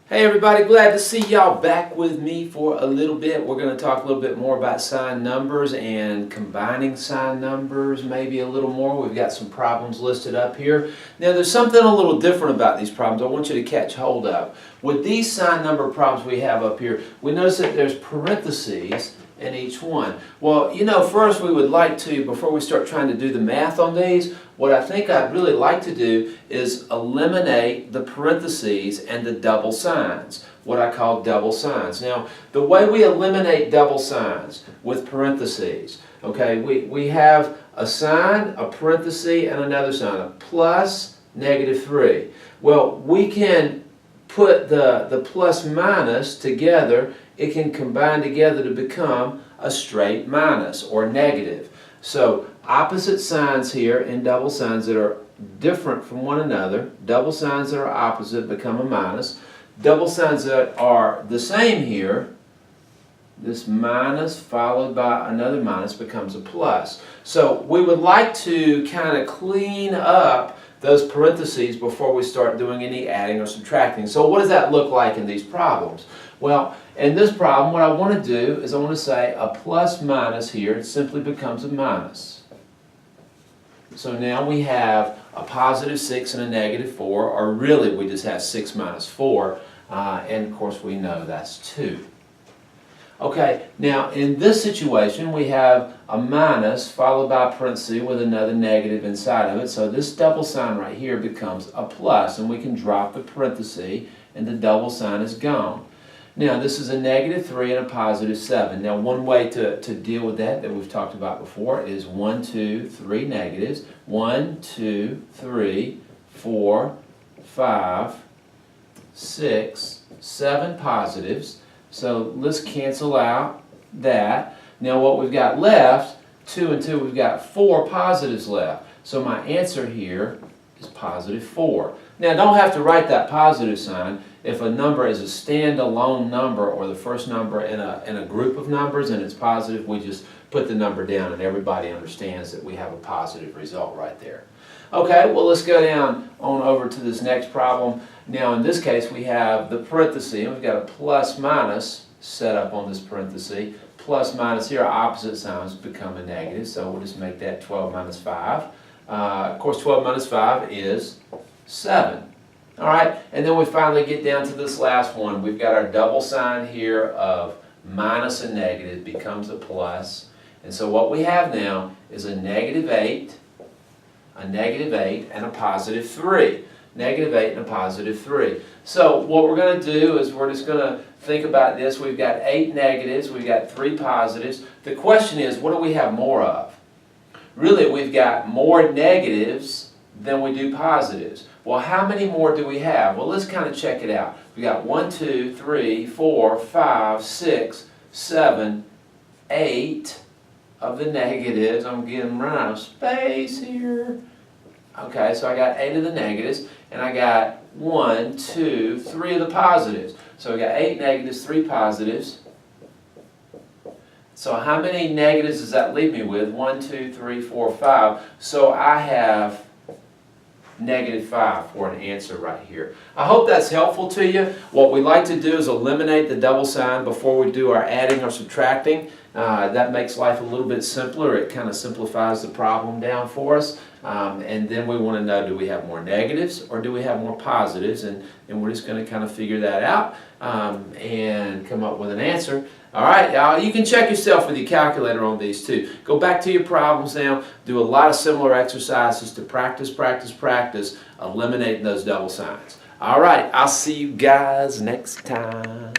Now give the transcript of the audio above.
Hey everybody, glad to see y'all back with me for a little bit. We're going to talk a little bit more about signed numbers and combining signed numbers, maybe a little more. We've got some problems listed up here. Now there's something a little different about these problems I want you to catch hold of. With these signed number problems we have up here, we notice that there's parentheses in each one. Well, first we would like to, before we start trying to do the math on these, what I think I'd really like to do is eliminate the parentheses and the double signs, what I call double signs. Now, the way we eliminate double signs with parentheses, okay, we have a sign, a parenthesis, and another sign, a plus, -3. Well, we can put the plus minus together. It can combine together to become a straight minus or negative. So opposite signs here in double signs that are different from one another, double signs that are opposite become a minus. Double signs that are the same here, this minus followed by another minus becomes a plus. So we would like to kind of clean up those parentheses before we start doing any adding or subtracting. So what does that look like in these problems? Well, in this problem, what I want to do is I want to say a plus minus here, it simply becomes a minus. So now we have a +6 and a -4, or really we just have 6 minus 4, and of course we know that's 2. Okay, now in this situation we have a minus followed by a parenthesis with another negative inside of it. So this double sign right here becomes a plus, and we can drop the parenthesis and the double sign is gone. Now this is a -3 and a +7. Now one way to deal with that we've talked about before is 1, 2, 3 negatives. 1, 2, 3, 4, 5, 6, 7 positives. So let's cancel out that. Now what we've got left, 2 and 2, we've got 4 positives left. So my answer here is +4. Now don't have to write that positive sign. If a number is a standalone number or the first number in a group of numbers and it's positive, we just put the number down and everybody understands that we have a positive result right there. Okay, well let's go down on over to this next problem. Now in this case we have the parenthesis, and we've got a plus minus set up on this parenthesis. Plus minus here, opposite signs become a negative, so we'll just make that 12 minus 5. Of course 12 minus 5 is 7. All right, and then we finally get down to this last one. We've got our double sign here of minus and negative becomes a plus. And so what we have now is a -8, a -8, and a +3. -8 and a +3. So what we're going to do is we're just going to think about this. We've got 8 negatives, we've got 3 positives. The question is, what do we have more of? Really, we've got more negatives than we do positives. Well, how many more do we have? Well, let's kind of check it out. We got 1, 2, 3, 4, 5, 6, 7, 8 of the negatives. I'm getting run out of space here. Okay, so I got 8 of the negatives, and I got 1, 2, 3 of the positives. So I got 8 negatives, 3 positives. So how many negatives does that leave me with? 1, 2, 3, 4, 5. So I have -5 for an answer right here. I hope that's helpful to you. What we like to do is eliminate the double sign before we do our adding or subtracting. That makes life a little bit simpler. It kind of simplifies the problem down for us. And then we want to know, do we have more negatives or do we have more positives? And we're just going to kind of figure that out and come up with an answer. All right, y'all, you can check yourself with your calculator on these too. Go back to your problems now. Do a lot of similar exercises to practice, eliminating those double signs. All right, I'll see you guys next time.